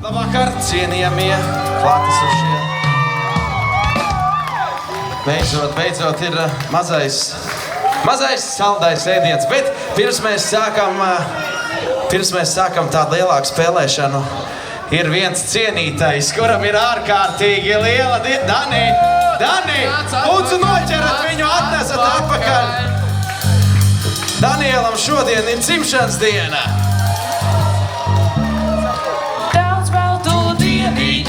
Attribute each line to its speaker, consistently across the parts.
Speaker 1: Labvakar, cienījamie klātesošie. Beidzot ir mazais saldais ēdiens, bet pirms mēs sākam tādu lielāku spēlēšanu, ir viens cienītais, kuram ir ārkārtīgi liela Dani, lūdzu noķerat viņu, atnesat atpakaļ. Danielam šodien ir dzimšanas diena.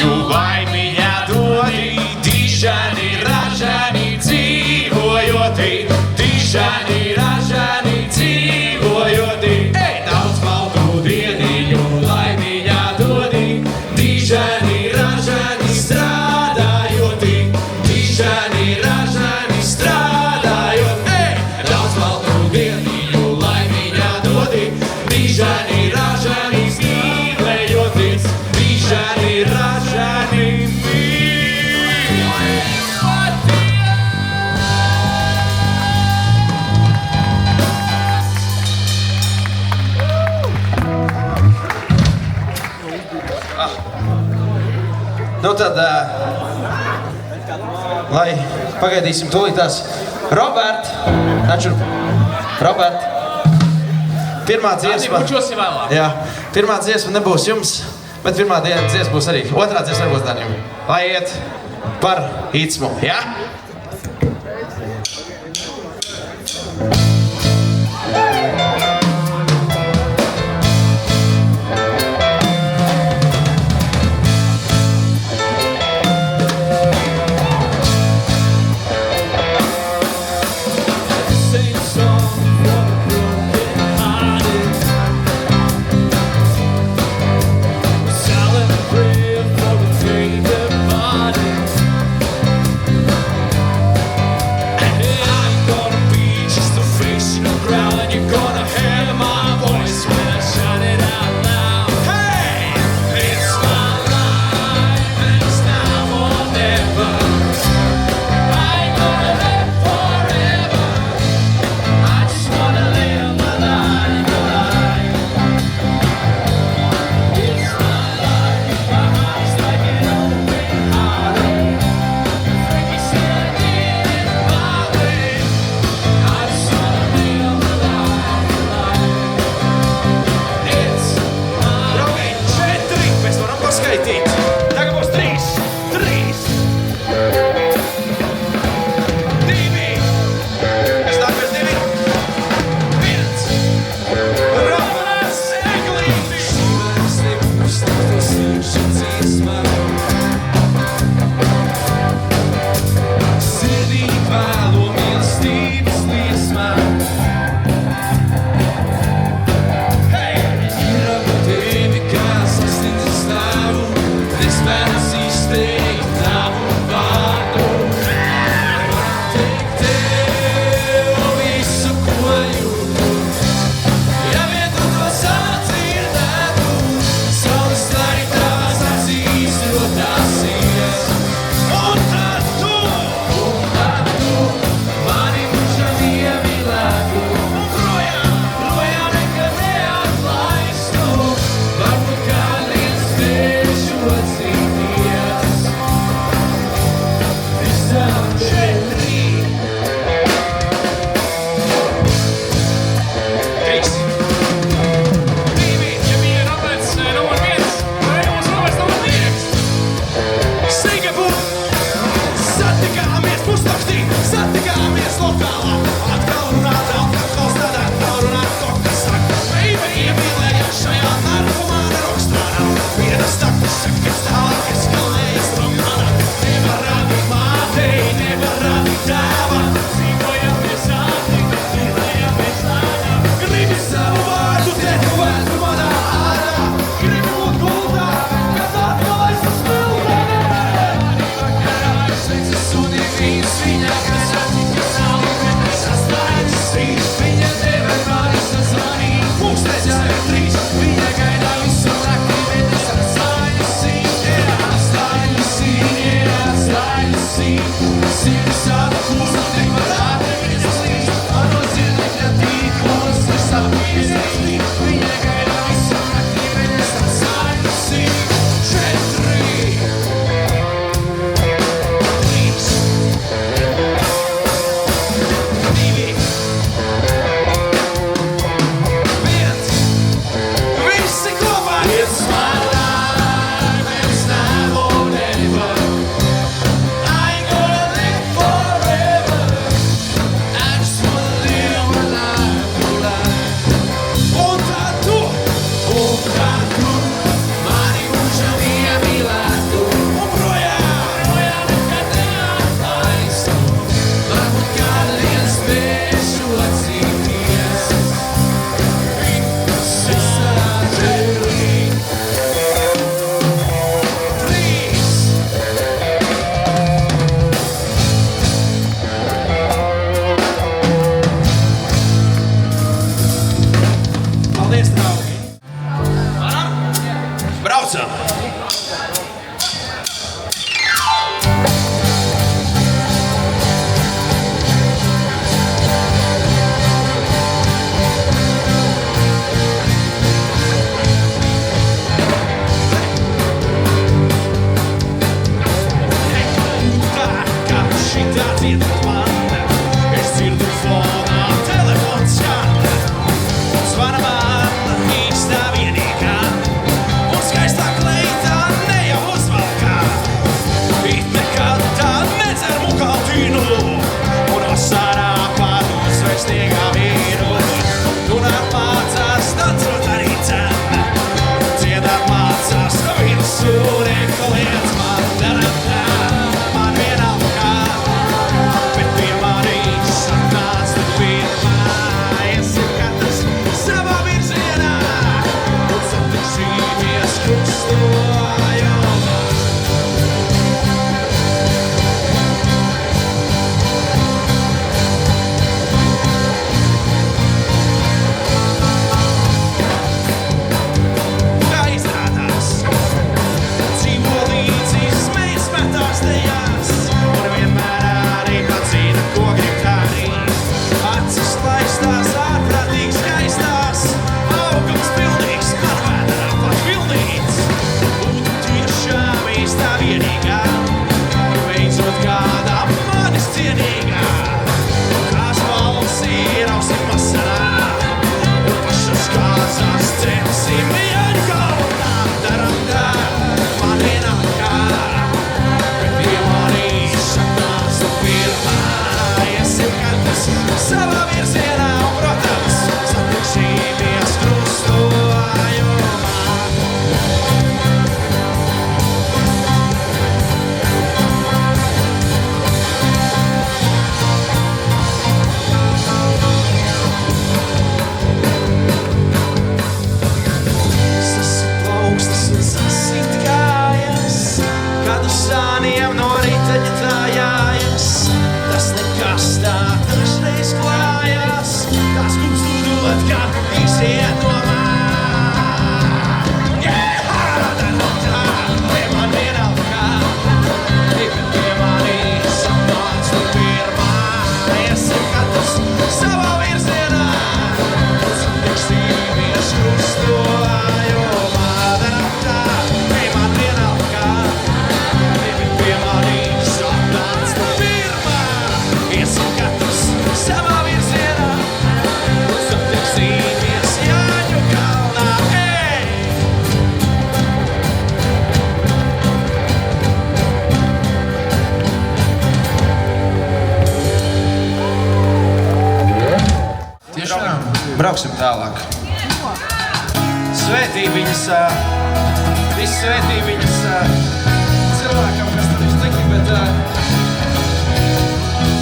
Speaker 1: Laimiņā dodi, dižani, ražani, dzīvojoti, dižani, ražani, dzīvojoti. Daudz maldu dieniņu, laimiņā dodi, dižani, ražani, strādājoti, dižani, ražani, strādājoti. Daudz maldu dieniņu, laimiņā dodi, dižani, ražani, dzīvējoti, dižani, ražani. Nu tad, lai pagaidīsim tūlītās. Robert, pirmā dziesma. Jā, pirmā dziesma nebūs jums, bet pirmā dziesma būs arī. Otrā dziesma nebūs Danim. Lai iet par ītsmu, jā? Brauksim tālāk. Svētī viņas, viss svētī viņas cilvēkam, kas tur ir slikti, bet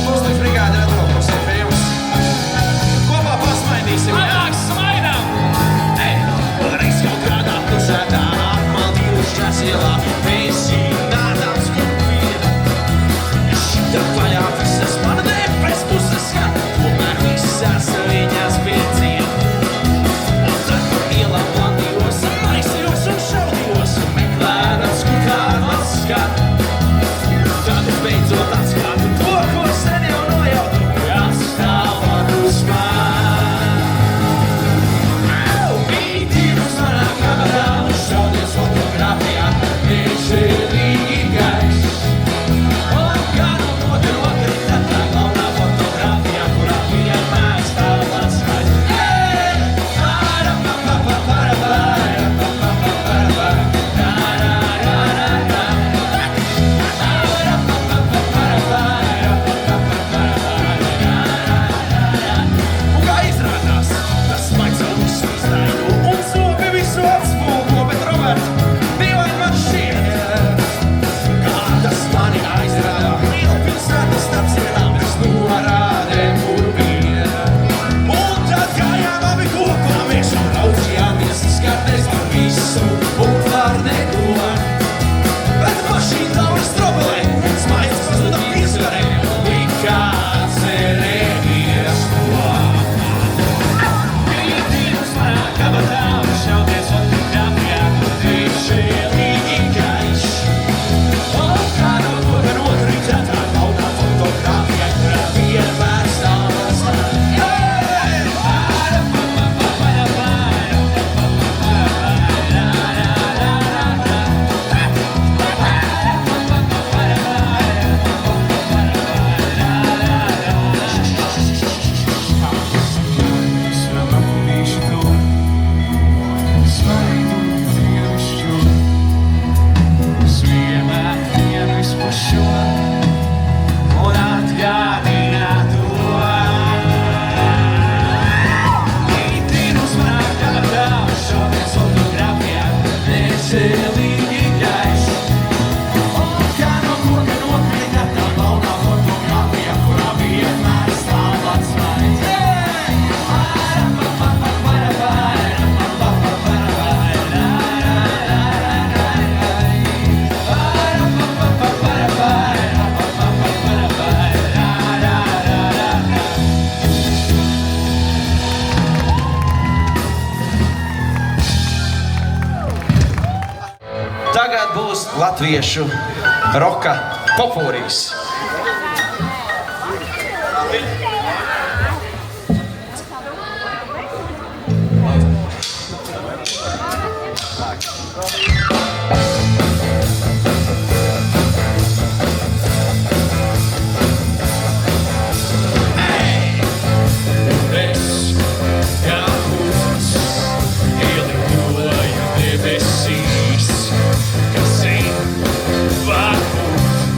Speaker 1: Mūsu brigāde ir atvilkusies pie jums. Kopā pasmaidīsim, jā?
Speaker 2: Labāk smaidām! Reiz kaut kādā pilsētā apmaldījušās ielā visi nādāms kopija. Šita vaļā visas mana nepres puses, ja tomēr visas viņas piecien. Un tad par ielām blandījos, maisījos un šaudījos, meklējams, kur kāds skat. Tad es beidzot atskatu to, ko sen jau nojautu, kas stāv uz man. Mītīnus manā kamerā un šaudies fotografijā, nežēlīgi gaišs. Un kādu otru krita tā galvenā fotografijā, kurā vienmēr stāv mans skaļs. Un kā izrādās, tas smaids vēl visu iznaido, un sopi visu atspūko, bet Roberts, dīvaini man šķiet, kā tas mani aizrādā. Liela pilsēta starp sienām bez norādēm, kur bija. Un tad gājām abi kopā, mēs jau raudzījāmies, skaties par visu un par neko. Bet mašīna tauri strobelē, smaids pazuda pieskarē, likā cerēties to. Mītīnus manā kabatā un šaudies fotografijā, nežēlīgi gaišs. Un kādu otru rītētā galvenā fotografijā, kurā vienmēr stāv mans skaļs.
Speaker 1: Tagad būs latviešu roka popūrīs.
Speaker 2: Debesīs, kas zin, varbūt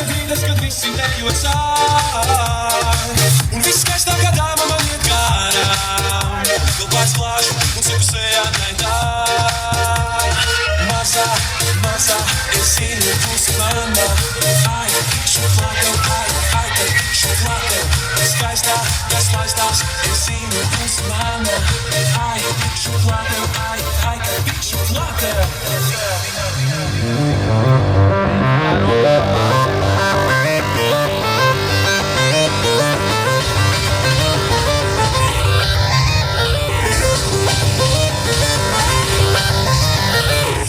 Speaker 2: Brīdis, kad visi nejocā, un viss skaistākā dāma man iet garām. Vēl pāris plāžu un sepusējā naidā. Mazā, mazā, esi nebūsi mana. Ai, šoklāt tev, ai, tev, šoklāt tev. Skaistā, kas laistās, esi nebūsi mana. Ai, šoklāt tev, ai, tev, šoklāt tev.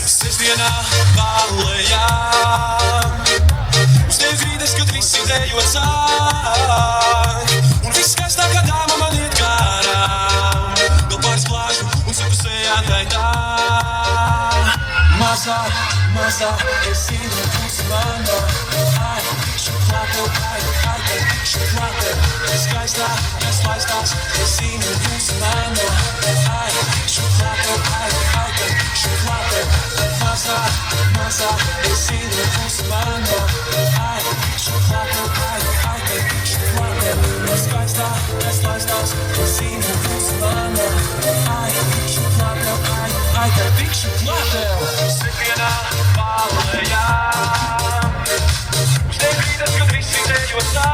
Speaker 2: Sestdienā balējā uz tevi brīdis, kad visi dejocā, un viss skaistākā dāma man iet garām. Vēl pāris plāžu un sepusējā gaidā. Mazā, mazā, esi nebūsi mana. Ai, šoklāt tev, ai, tev, šoklāt tev. Skaistā, kas laistās, esi nebūsi mana. Ai, šoklāt tev, ai, tev, šoklāt tev. Mazā, mazā, esi nebūsi mana. Ai, šoklāt tev, ai, tev, šoklāt tev. Skaistā, kas laistās, esi nebūsi mana. Ai, šoklāt tev, ai, tev, šoklāt tev. Sestdienā balējā uz tevi brīdis, kad visi dejocā,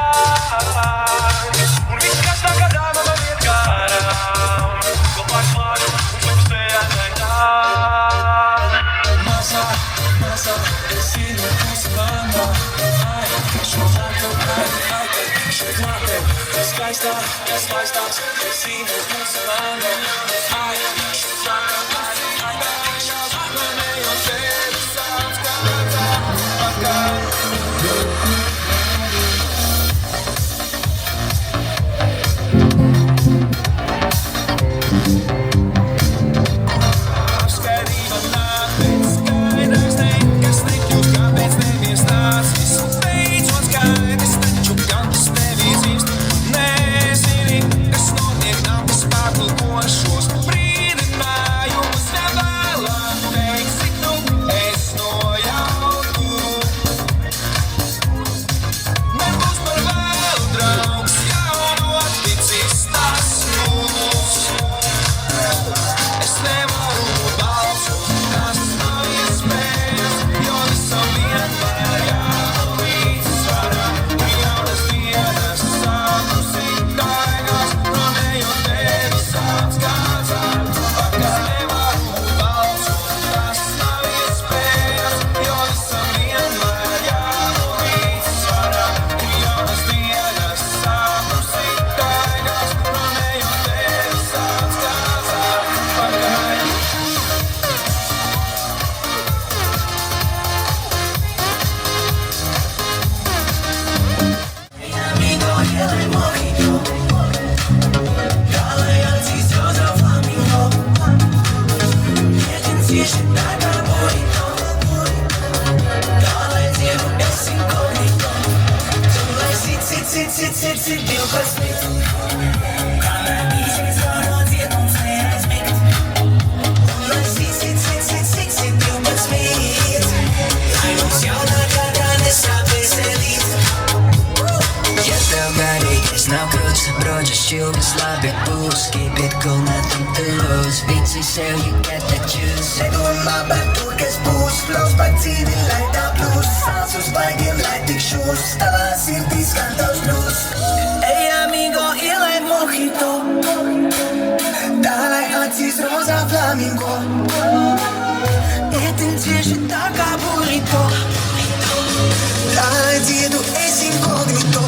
Speaker 2: un viss skaistākā dāma man iet garām. Vēl pāris plāžu un sepusējā gaidā. Mazā, mazā, esi nebūsi mana. Ai, šoklāt tev, ai, tev, šoklāt tev. Skaistā, kas laistās, esi nebūsi mana. Ai, šoklāt tev, ai, tev, šoklāt tev. Manējos tevi sauc kā atpakaļ. Skaidrība nāk pēc skaidrs nekas nekļūst, kāpēc neviens nāc. Viss beidzot skaidrs, taču gan tas tevi dzīvst. Nezini, kas notiek, nav kas pārtulkošos brīdinājumus nevēlāk. Teiksi tu, es nojautu. Nebūs par vēlu draugs, jaunu atticis tas mūs. Es nevaru balsu, tas nav iespējas, jo visam vienmēr jābūt līdzsvarā. Ir jaunas dienas, sākums iktaigās, runējot tevi sauc kāds atpakaļ. Nevaru balsu, tas nav iespējas, jo visam vienmēr jābūt līdzsvarā. Ir jaunas dienas, sākums iktaigās, runējot tevi sauc kāds atpakaļ.
Speaker 3: Nav krūts, broģis, šilgas, labi būs. Keep it cool, nothing to lose. Vici sev, you get the juice.
Speaker 4: Nedomā par to, kas būs. Flows par dzīvi, lai tā plūs. Sāc uz baigiem, lai tik šūs. Tavā sirdī skan tavs blues. Ey, amigo, ielai mojito. Tā, lai acīs rozā flamingo. Ietin cieši tā kā burrito. Tā, lai dziedu es inkognito.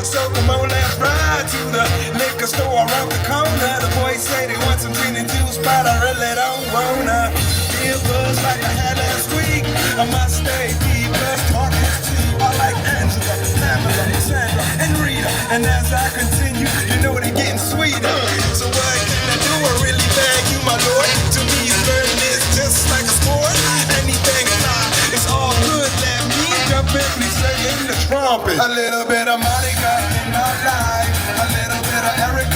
Speaker 5: So come on, let's ride to the liquor store around the corner. The boys say they want some gin and juice, but I really don't wanna feel buzz like I had last week. I must stay deep, plus talking to I like Angela, Pamela, Sandra, and Rita. And as I continue, you know they're getting sweeter. So what can I do? I really beg you, my lord. To me, flirting is just like a sport. Anything fly, it's all good. Let me jump in, please play in the trumpet. A little bit of Monica in my life, a little bit of Eric